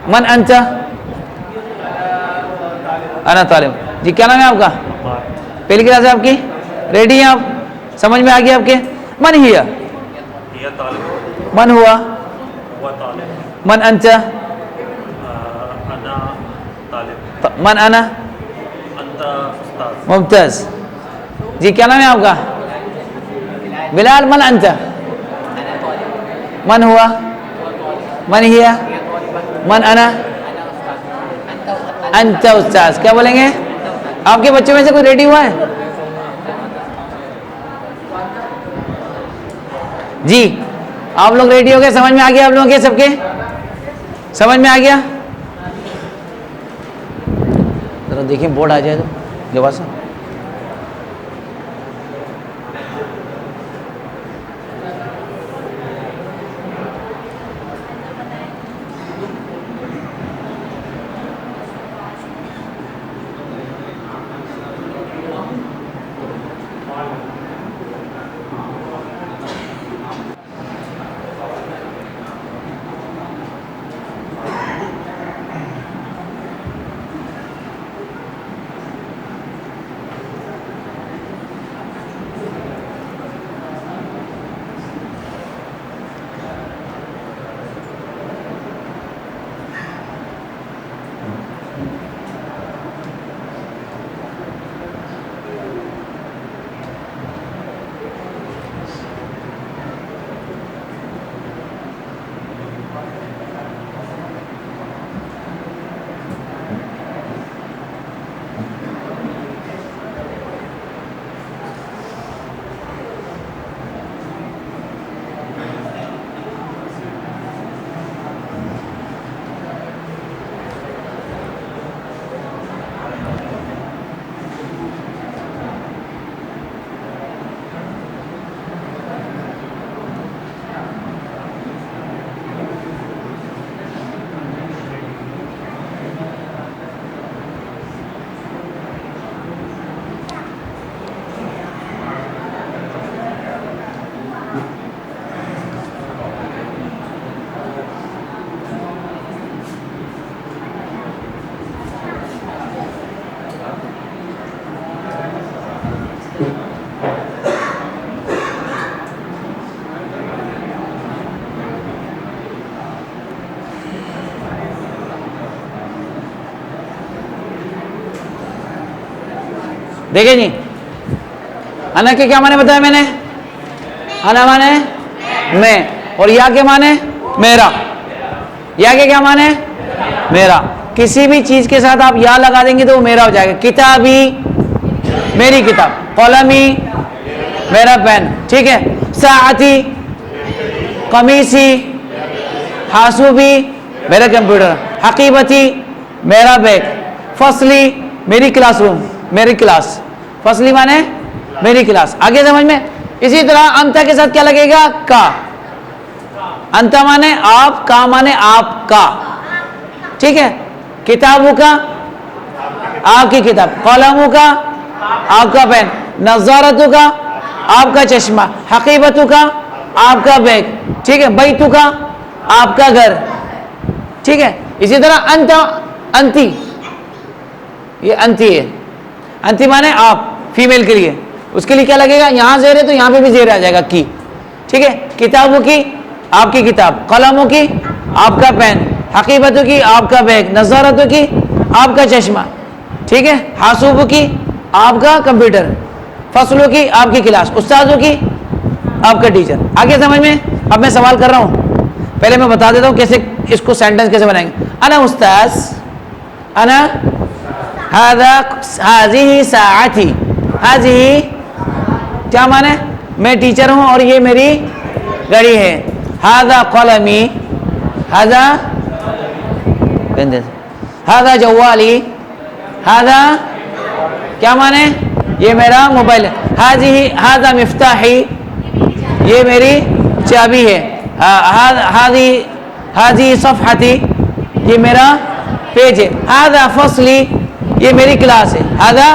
من انت, انا طالب. جی کیا نام ہے آپ کا؟ پہلی کلاس ہے آپ کی. ریڈی ہیں آپ؟ سمجھ میں آ گیا آپ کے؟ من ہیا, من ہوا, من انت, من انا. ممتاز. جی کیا نام ہے آپ کا؟ بلال. من انت, من ہوا, من ہیا, من انا, انت استاذ. کیا بولیں گے؟ آپ کے بچوں میں سے کوئی ریڈی ہوا ہے؟ جی آپ لوگ ریڈی ہو گئے؟ سمجھ میں آ گیا آپ لوگوں کے سب کے؟ سمجھ میں آ گیا؟ ذرا دیکھیں بورڈ آ جائے تو جواب سے. دیکھیں جی انا کے کیا معنی بتایا میں نے؟ انا مانے میں، اور یا کے معنی میرا. یا کے کیا معنی؟ میرا. کسی بھی چیز کے ساتھ آپ یا لگا دیں گے تو وہ میرا ہو جائے گا. کتابی میری کتاب، قلمی میرا پین، ٹھیک ہے. ساعتی قمیصی، حاسوبی میرا کمپیوٹر، حقیبتی میرا بیگ، فصلی میری کلاس روم، میری کلاس. فصلی مانے میری کلاس. آگے سمجھ میں؟ اسی طرح انتا کے ساتھ کیا لگے گا؟ کا. انتا مانے آپ، کا مانے آپ کا، ٹھیک ہے. کتابوں کا آپ کی کتاب، قلموں کا آپ کا پین، نظارتوں کا آپ کا چشمہ، حقیبتوں کا آپ کا بیگ، ٹھیک ہے. بیتوں کا آپ کا گھر، ٹھیک ہے. اسی طرح انتا، انتی، یہ انتی ہے. انتی مانے آپ، فیمیل کے لیے. اس کے لیے کیا لگے گا؟ یہاں زیر ہے تو یہاں پہ بھی زیر آ جائے گا، کی، ٹھیک ہے. کتابوں کی آپ کی کتاب، قلموں کی آپ کا پین، حقیبتوں کی آپ کا بیگ، نظارتوں کی آپ کا چشمہ، ٹھیک ہے. حاسوبوں کی آپ کا کمپیوٹر، فصلوں کی آپ کی کلاس، استاذوں کی آپ کا ٹیچر. آگے سمجھ میں؟ اب میں سوال کر رہا ہوں، پہلے میں بتا دیتا ہوں کیسے اس کو سینٹنس کیسے بنائیں گے. انا استاذ، انا هذه ساعتی، هذه کیا معنی؟ میں ٹیچر ہوں اور یہ میری گھڑی ہے. هذا قلمی، هذا هذا جوالی، هذا کیا معنی؟ یہ میرا موبائل ہے. هذا مفتاحی، یہ میری چابی ہے. هذه صفحتی، یہ میرا پیج ہے. هذا فصلی، یہ میری کلاس ہے. هذا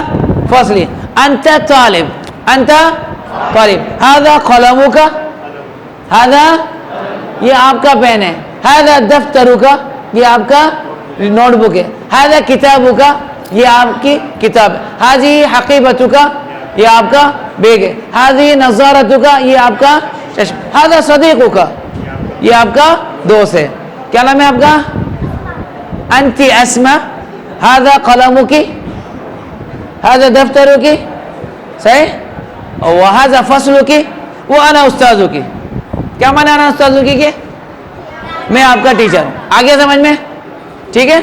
فصلی. انت طالب، انت طالب. هذا قلمک، هذا یہ آپ کا پین ہے. هذا دفترک، یہ آپ کا نوٹ بک ہے. هذا کتابک، یہ آپ کی کتاب ہے. هذه حقیبتک، یہ آپ کا بیگ ہے. هذه نظارتک، یہ آپ کا چشم. هذا صدیقک، یہ آپ کا دوست ہے. کیا نام ہے آپ کا؟ انت اسماء، هذا قلمك، هذا دفترك، صحیح. وهذا فصلك، وانا استاذك. کیا معنی انا استاذك کے؟ میں آپ کا ٹیچر ہوں. آگے سمجھ میں؟ ٹھیک ہے.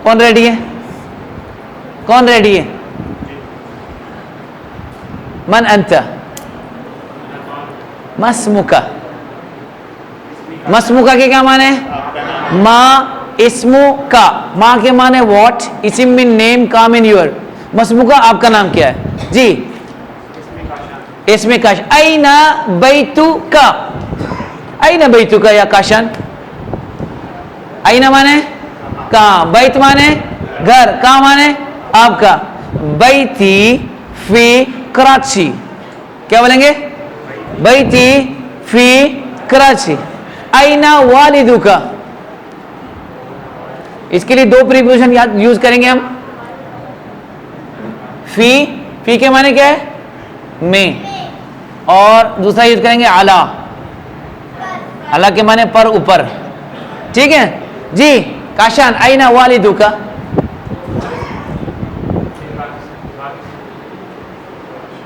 کون ریڈی ہے؟ کون ریڈی ہے؟ من انت؟ مسمک. مسمک کے کیا معنی ہے؟ ما اسمو کا. ماں کے معنی واٹ، اسم من نیم، کا من یور. مسمو کا آپ کا نام کیا ہے؟ جی اسم کاش. این بیتو کا، این بیتو کا یا کاشان. این معنی کہاں، بیت معنی گھر، کہاں معنی آپ کا. بیتی فی کراچی، کیا بولیں گے؟ بیتی فی کراچی. این والدو کا، اس کے لیے دو پریپوزیشن یوز کریں گے ہم. فی، فی کے معنی کیا ہے؟ میں. اور دوسرا یوز کریں گے علا، علا کے معنی پر، اوپر. ٹھیک ہے جی. کاشان این والدو کا.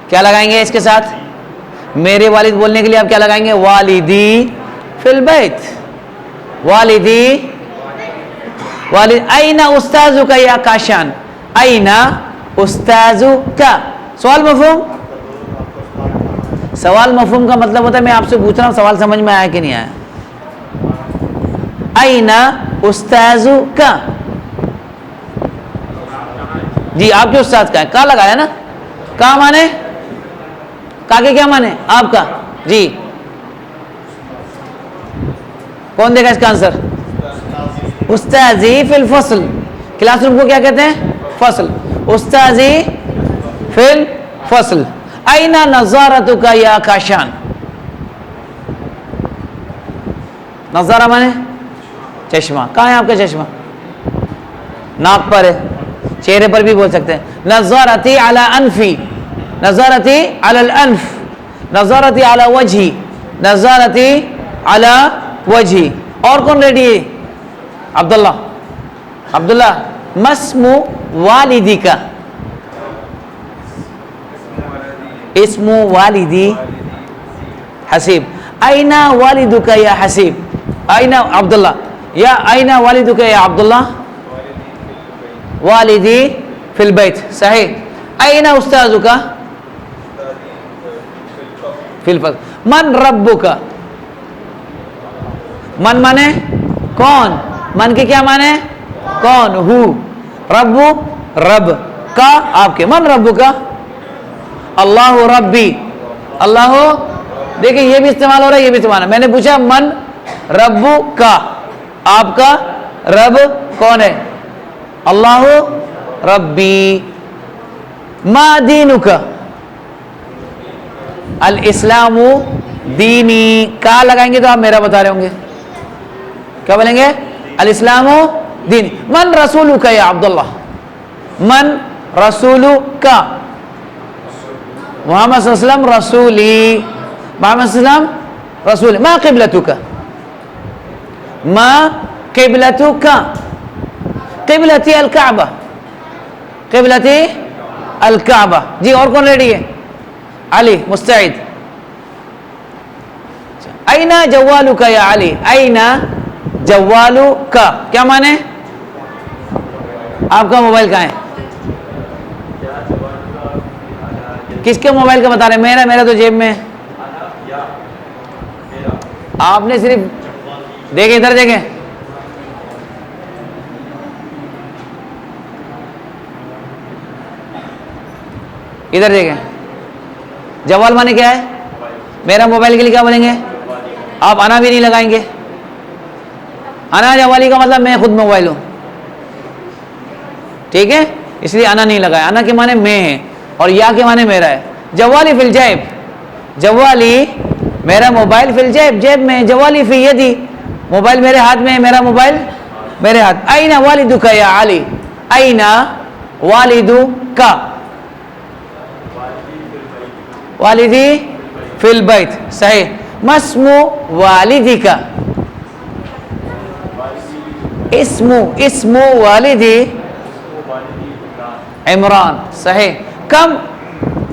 کیا لگائیں گے اس کے ساتھ؟ میرے والد بولنے کے لیے آپ کیا لگائیں گے؟ والدی فی البیت، والدی والد. این استاذک یا کاشان، این استاذک. سوال مفہوم؟ سوال مفہوم کا مطلب ہوتا ہے میں آپ سے پوچھ رہا ہوں سوال سمجھ میں آیا کہ نہیں آیا. این استاذک، جی آپ کے استاد کا ہے. کا لگایا نا. کا مانے، کا کے کیا مانے؟ آپ کا. جی کون دے گا اس کا آنسر؟ استاذی فی الفصل. کلاس روم کو کیا کہتے ہیں؟ فصل. استاذی فی الفصل. این نظارتک یا کاشان. نظارہ مانے چشمہ. کہاں ہے آپ کا چشمہ؟ ناک پر ہے، چہرے پر بھی بول سکتے ہیں. نظارتی علی انفی، نظارتی علی الانف، نظارتی علی وجہی، نظارتی علی وجہی. اور کون ریڈی ہے؟ عبداللہ. عبداللہ مسمو والدی کا. اسم والدی حسیب. أين والدك يا حسيب؟ أين عبد الله؟ يا أين والدك يا عبد الله؟ والدي في البيت. صحيح. أين أستاذك؟ في الفصل. من ربك؟ من مانے کون؟ من کے کیا مانے؟ کون. ہو. رب رب کا آپ کے. من رب کا؟ اللہ ربی. اللہ. دیکھیں یہ بھی استعمال ہو رہا ہے, یہ بھی استعمال ہے. میں نے پوچھا من رب کا, آپ کا رب کون ہے؟ اللہ ربی. ما دینک؟ الاسلام دینی. کا لگائیں گے تو آپ میرا بتا رہے ہوں گے, کیا بولیں گے؟ الاسلام دینی. من رسولک یا عبداللہ؟ من رسولک؟ محمد صلی اللہ علیہ وسلم رسولی. محمد صلی اللہ علیہ وسلم رسول. ما قبلتک؟ ما قبلتک؟ قبلتی الکعبہ. قبلتی الکعبہ. جی اور کون ریڈی ہے؟ علی مستعد. این جوالک یا علی؟ این جوالک کیا مانے؟ آپ کا موبائل کہاں ہے؟ کس کے موبائل کا بتا رہے ہیں؟ میرا تو جیب میں ہے. آپ نے صرف دیکھیں, ادھر دیکھیں, ادھر دیکھیں. جوال مانے کیا ہے؟ میرا موبائل کے لیے کیا بولیں گے؟ آپ انا بھی نہیں لگائیں گے. انا جوالی کا مطلب میں خود موبائل ہوں, ٹھیک ہے, اس لیے انا نہیں لگایا. انا کے معنی میں ہے اور یا کے معنی میرا ہے. جوالی فی الجیب. جوالی میرا موبائل فی الجیب, جیب میں. جوالی فی یدی, موبائل میرے ہاتھ میں ہے, میرا موبائل میرے ہاتھ. این والدک یا علی؟ این والدک؟ والدی فی البیت. صحیح. ما اسم والدک؟ اسم والدی عمران. صحیح. کم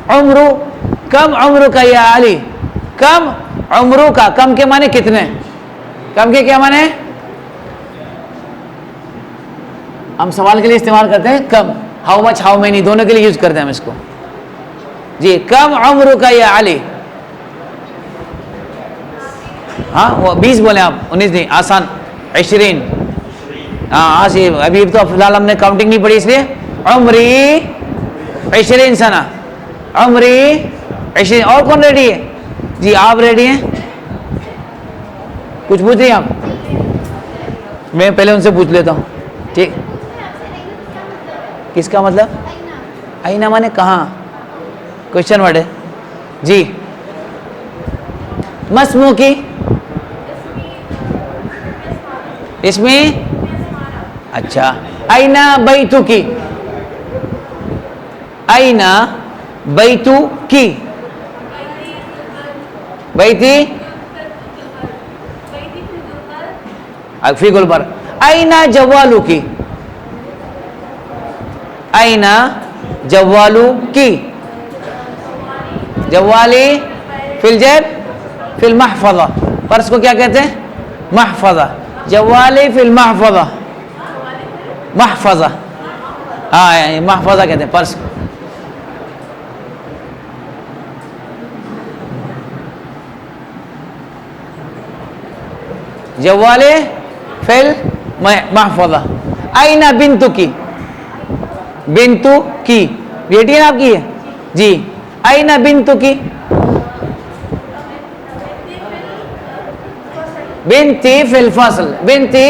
عمر کا یا علی؟ کم عمرو کا. کم کے معنی کتنے؟ کم کے کیا معنی؟ ہم سوال کے لیے استعمال کرتے ہیں کم. ہاؤ مچ, ہاؤ مینی, دونوں کے لیے یوز کرتے ہیں ہم اس کو. جی کم عمرو کا یا علی؟ ہاں وہ 20 بولے آپ, 19 نہیں, آسان. 20. ہاں ابھی تو فی الحال ہم نے کاؤنٹنگ نہیں پڑھی, اس لیے عمری 20 سنہ. عمری 20. اور کون ریڈی ہے؟ جی آپ ریڈی ہیں؟ کچھ پوچھ رہی ہیں آپ؟ میں پہلے ان سے پوچھ لیتا ہوں. ٹھیک. کس کا مطلب؟ آئینہ مانے کہاں؟ کوشچن ورڈ ہے. جی مسمو کی اس میں اچھا. آئینہ بیتو کی؟ آئینہ بیتو کی؟ بیتی فی گلبر. آئینہ جوالو کی؟ آئینہ جوالو کی؟ جوالی فی الجیب فی المحفظہ. پرس کو کیا کہتے ہیں؟ محفظہ. جوالی فی المحفظہ. محفظہ, ہاں محفظہ کہتے ہیں پرس کو. جوالے فیل محفظہ. آئینہ بنتو کی؟ بنتو کی بیٹی ہے نا آپ کی ہے جی. آئینہ بنتو کی؟ بنتی فی الفصل. بنتی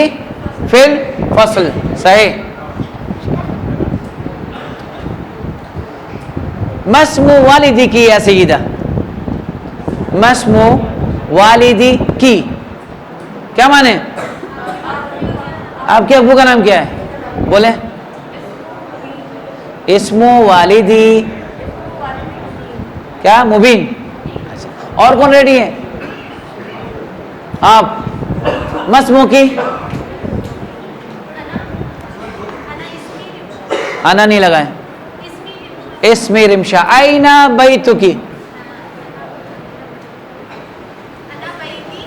فی الفصل. صحیح. مسمو والدی کی یا سیدہ؟ مسمو والدی کی کیا مانے؟ آپ کے ابو کا نام کیا ہے؟ بولے. اسم والدی کیا؟ مبین. اور کون ریڈی ہے؟ آپ. مسمو کی؟ انا نہیں لگائیں. اسمی رمشا. آئینہ بیتو کی؟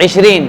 20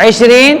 20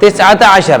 19।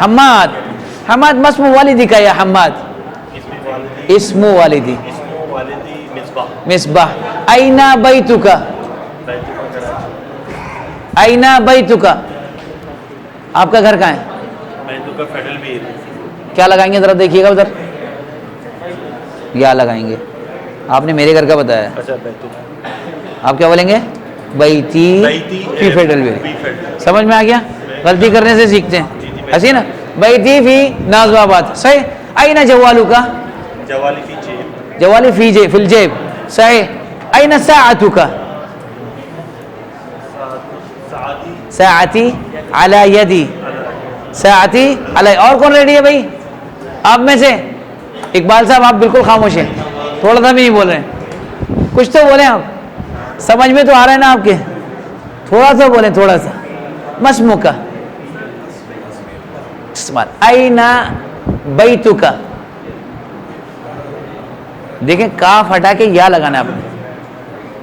حماد حماد مسم والدی کا یا حماد اسم والدی مصباح اینا بیتک اینا بیتک آپ کا گھر کہاں ہے کیا لگائیں گے ذرا دیکھیے گا ادھر یا لگائیں گے آپ نے میرے گھر کا بتایا آپ کیا بولیں گے بیتی فی فیڈرل ویل سمجھ میں آ گیا غلطی کرنے سے سیکھتے ہیں ایسی نا بیتی فی نازو آباد صحیح این جوالو کا جوالی فی الجیب صحیح این ساعتو کا ساعتی علی یدی ساعتی علی اور کون ریڈی ہے بھائی آپ میں سے اقبال صاحب آپ بالکل خاموش ہیں تھوڑا سا بھی نہیں بول رہے ہیں کچھ تو بولیں آپ سمجھ میں تو آ رہا ہے نا آپ کے تھوڑا سا بولیں تھوڑا سا مسمو کا اینا بیتو کا دیکھیں کاف ہٹا کے یا لگانا ہے آپ نے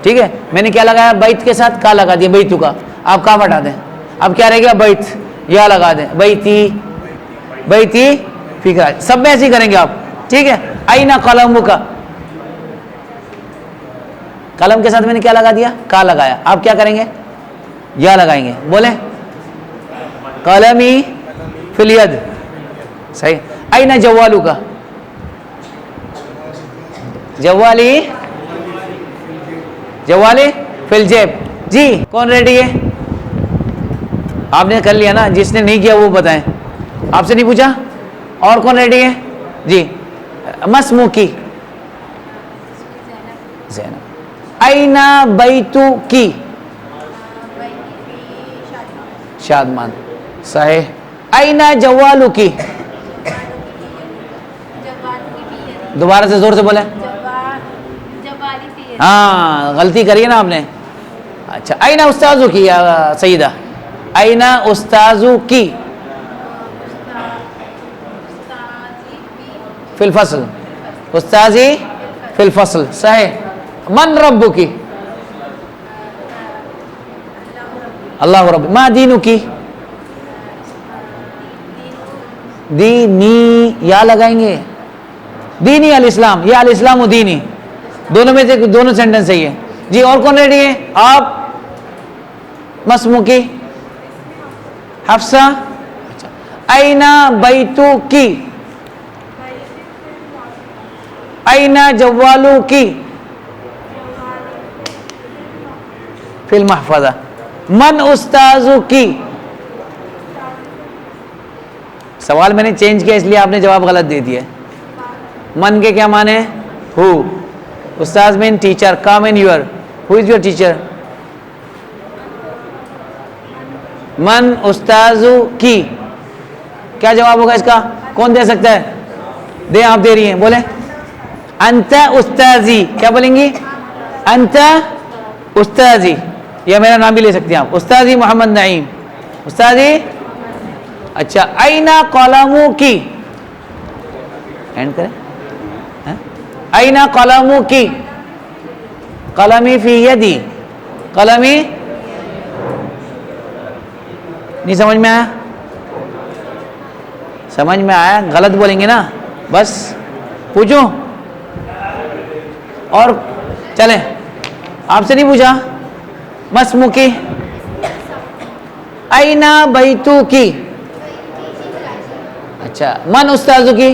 ٹھیک ہے میں نے کیا لگایا بیت کے ساتھ کا لگا دیا بیتو کا آپ کاف ہٹا دیں اب کیا رہے گا بیت یا لگا دیں بیتی بیتی فکر سب میں ایسے ہی کریں گے آپ ٹھیک ہے اینا قلم کا قلم کے ساتھ میں نے کیا لگا دیا کا لگایا آپ کیا کریں گے یا لگائیں گے بولیں قلمی فی الید صحیح اینا جوالو کا جوالی جوالی فی الجیب جی کون ریڈی ہے آپ نے کر لیا نا جس نے نہیں کیا وہ بتائیں آپ سے نہیں پوچھا اور کون ریڈی ہے جی مسمو کی زینب اینا بیتو کی شادمان صحیح اینا جوالو کی دوبارہ سے زور سے بولیں ہاں غلطی کریے نا آپ نے اچھا اینا استاذو کی یا سیدہ اینا استاذو کی فی الفصل استاذی فی الفصل صحیح من ربو کی اللہ رب ما دینو کی دینی یا لگائیں گے دینی الاسلام یا الاسلام و دینی دونوں میں سے دونوں سینٹنس صحیح ہے جی اور کون ریڈی ہے آپ مسمو کی حفصہ اینا بیتو کی اینا جوالو کی فی المحفظہ من استاذو کی سوال میں نے چینج کیا اس لیے آپ نے جواب غلط دے دیا من کے کیا معنی ہے ہو استاذ مین ٹیچر کا mean your who is your teacher من استاذو کی کیا جواب ہوگا اس کا کون دے سکتا ہے دے آپ دے رہی ہیں بولیں انت استاذی کیا بولیں گی انت استاذی یا میرا نام بھی لے سکتے ہیں آپ استاذی محمد نعیم استاذی اچھا اینا قلمو کی اینڈ کریں اینا قلمو کی قلمی فی یدی قلمی نہیں سمجھ میں آیا سمجھ میں آیا غلط بولیں گے نا بس پوچھوں اور چلیں آپ سے نہیں پوچھا مسمو کی اینا بیتو کی اچھا من استاذو کی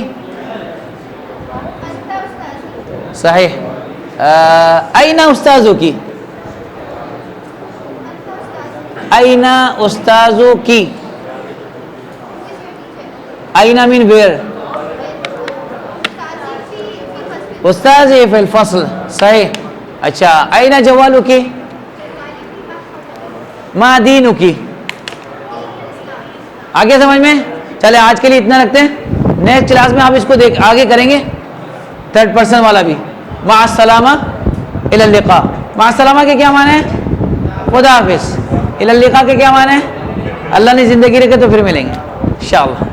صحیح اینا استاذو کی اینا استاذو کی اینا مین ویئر استاذی فی الفصل صحیح اچھا اینا جوالو کی ما دینو کی آگے سمجھ میں چلے آج کے لیے اتنا رکھتے ہیں نیکسٹ کلاس میں آپ اس کو آگے کریں گے تھرڈ پرسن والا بھی مع السلامہ الی اللقاء مع السلامہ کے کیا معنی ہے خدا حافظ الی اللقاء کے کیا معنی ہے اللہ نے زندگی رکھے تو پھر ملیں گے انشاءاللہ